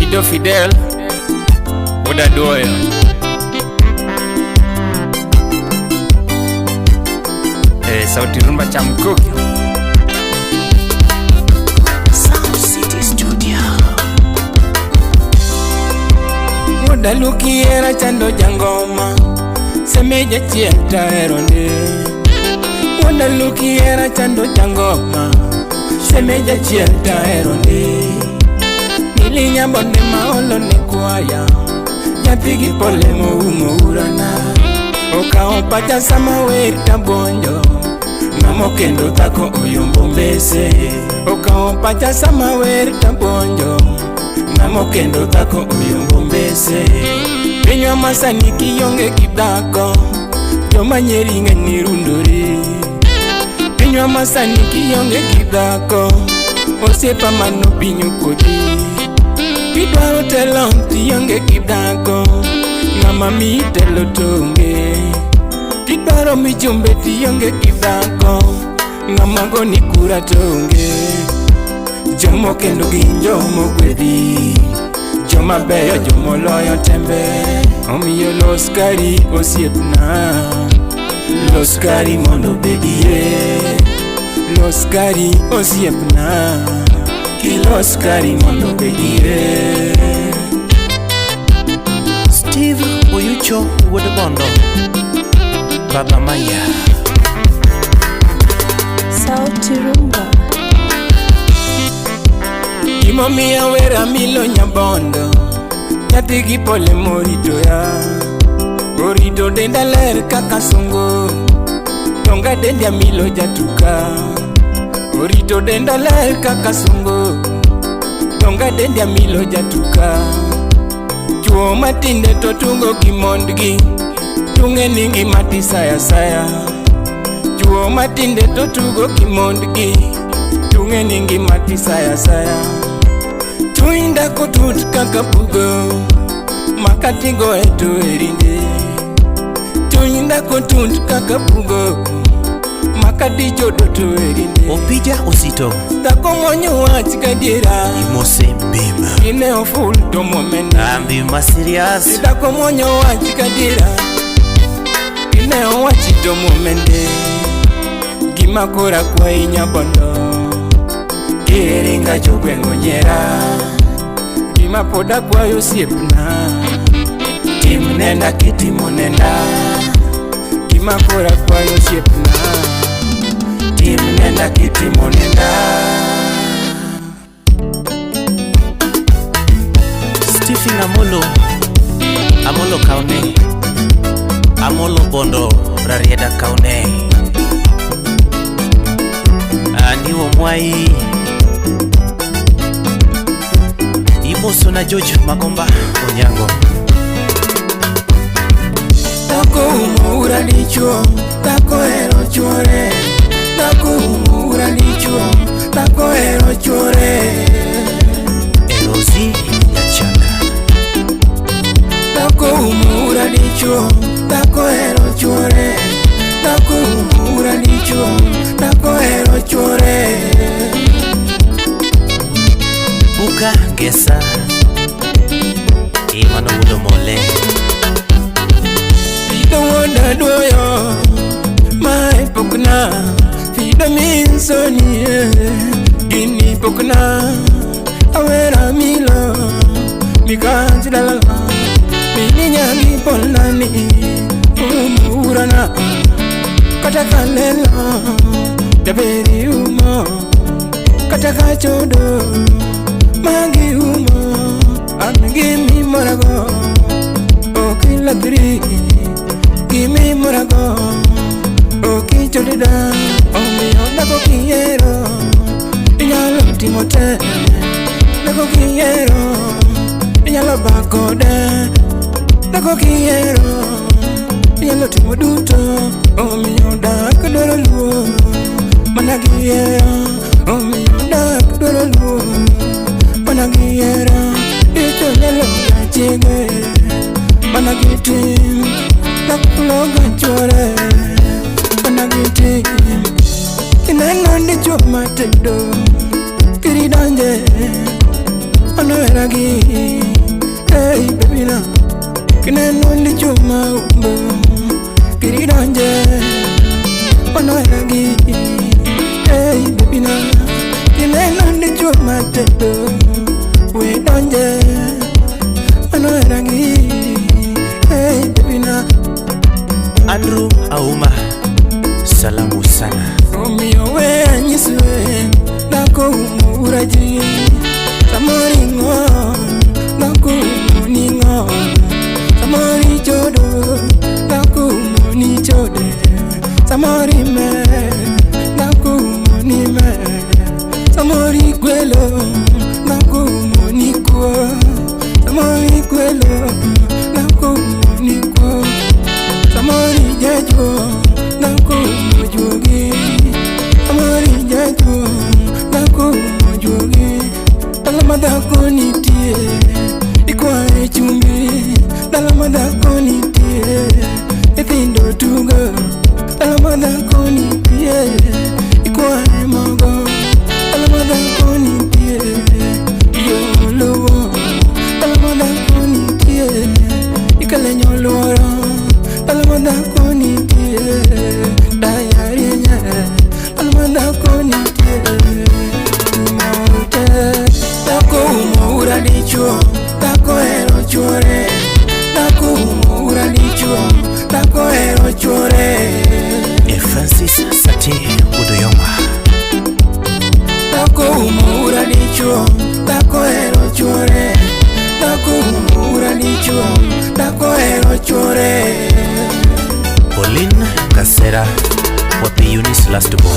Kido Fidel Uda Doya Sauti Rumba Chamkuki Sound City Studio. Uda Luki era chando jangoma Semeja chienta eronde Uda Luki era chando jangoma Semeja chienta eronde Nilinya bonde maolo ne kwaya Nyapigi pole mo urana Oka opacha sama weta bonjo Namo kendo tako oyombo mbese Oka opacha sama weta bonjo Namo kendo tako oyombo mbese Penywa masani kiyonge kidako Joma nyeringa nirunduri Penywa masani kiyonge kidako Osepa mano pinyo kodi Kidwaro telong tiyonge kidako Ngama mi telo tonge Kidwaro mi chumbe tiyonge kidako Ngama goni kura tonge Jomo kendo ginjomo gwedi Joma beyo jomo loyo tembe Omiyo loskari osiepna Loskari mondo bedie Loskari osiepna Kiloskari mondo bedie Steve Oyucho Wodobondo Baba Maya Sauti Rumba Imo miya wera milo nyabondo Nyati gi pole morito ya Orito denda ler kaka sungo Tonga denda milo jatuka Orito denda ler kaka sungo Tonga denda milo jatuka Chuo matinde to tungo kimondgi Tunge ningi mati saya saya Chuo matinde to tugo kimondgi Tunge ningi mati saya saya Tuinda kutut kaka pugo Makati go etu erinde Tuinda kutut kaka pugo Makati jodo tu erinde Opija Osito Tako monyo wachika dira Imose Mbima Ine oful to momene Ambi Masirias Tako monyo wachika dira Ine wachito momene Gima kura kwa inya bondo Kiringa chukwe ngonyera Gima poda kwa yosiepna Timu nenda kitimu nenda Gima kura kwa yosiepna Timu nenda kitimu nenda Stephen Amolo Kaune Amolo Bondo Rarieda Kaune Aniwo Mwai Imoso na George Magomba Onyango Tako umura licho Tako ero chore Tako umura licho Tako ero chore Erozi Yachaka Tako umura licho Tako ero chore Tako umura licho Tako ero chore Buka Gesa Imano Udo Mole Fido wanda doyo Mai pokna Fido minsoni Gini pokna Awera milo Mikansi dalala Mini nyangi polnani Umurana Katakalela Daberi umo Katakachodo Magi umo Angi morago Okila diri Kimi morago Oki cholida Omi ondako kiero Inyalo timote Nako kiero Inyalo bakode Nako kiero Inyalo timo duto Omi ondako doro luo Mana kiero Omi ondako doro luo Mana kiero Ito nyalo kachige Mana kitim Nakuloga chore Mana kitim Inano ndi choma tedo Kiri danje Manoeragi, hey baby na, kineno ndi chuma umbo, kiridanje. Manoeragi, hey baby na, kineno ndi chuma tedo, we donje. Manoeragi, hey baby na. Andrew Auma, salamu sana. Romeo we anyiswe, dako umuraji. Samoringo, dako umuningo. Samori chodo, dako umuni chode. Samori me, dako umuni me. Samori gwelo, dako umuni kwo. Samori gwelo, dako umuni kwo. Samori jejo, dako umujogi. Samori jejo, dako umujogi. Dalamada koni tie, ikwa echumbi. Dalamada koni tie, etindo tuga. Dalamada koni tie, ikwa emogo. Dalamada koni tie, yo lowo. Dalamada koni tie, ikalenyo loro. Dalamada koni tie, dayarinya. Dalamada koni tie, dako umoura dicho, dako ero chore. Dako umoura dicho, dako ero chore. Francis Sati Udoyoma. Dako umoura dicho, dako ero chore. Dako umoura dicho, dako ero chore. Pauline Kasera, wapi Eunice Lastborn.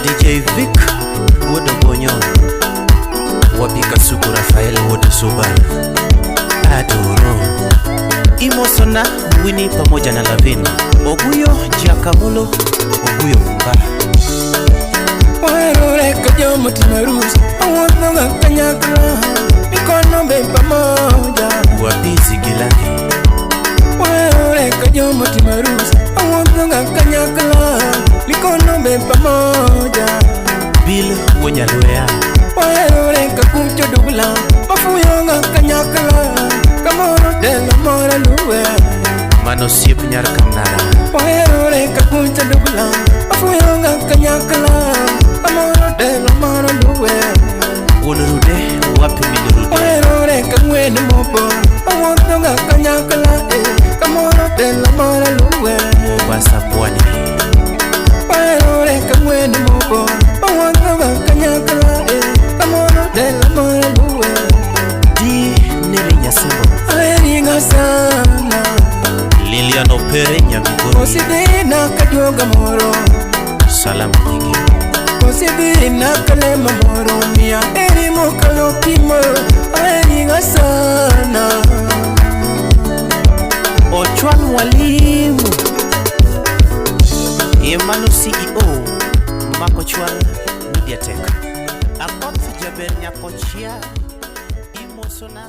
DJ Vic Wodo Bonyo, wapi Kasuku Rafael Wodo Subar. Adoro Imosona Winnie pamoja na Lavin. Oguyo Jakamulo, Oguyo Mba. Waerore kajo mutimarusi, awononga kanyakla. Mikono be pamoja, wapi Zigilani. waerore kajo mutimarusi, awononga kanyakla. Mikono be pamoja, Bill Wonyaluea. waerore kakucho dubla. Mafuyonga kanyakla, kamoro dela mora luwe. Mano siep nyar kamnara. Waerore kakucho dubla. Mafuyonga kanyakla, kamoro dela mora luwe. Unurude wapi Minurude. Waerore kangwene mopo, awononga kanyakla. Kamoro dela mora luwe. Mombasa Pwani. Waerore kangwene mopo, awononga kanyakla. Kamoro dela mora luwe. Di Neri Nyasembo. Aeringa sana, Lilian Opere Nyamigori. osidina kajoga moro. Salamu nyingi. Osidina kalema moro, mia erimo kalopimo. Aeringa sana, Ochwan Walimu. Emmanuel CEO Makochwal Mediatek. Akot Jaber Nyakochia Imosona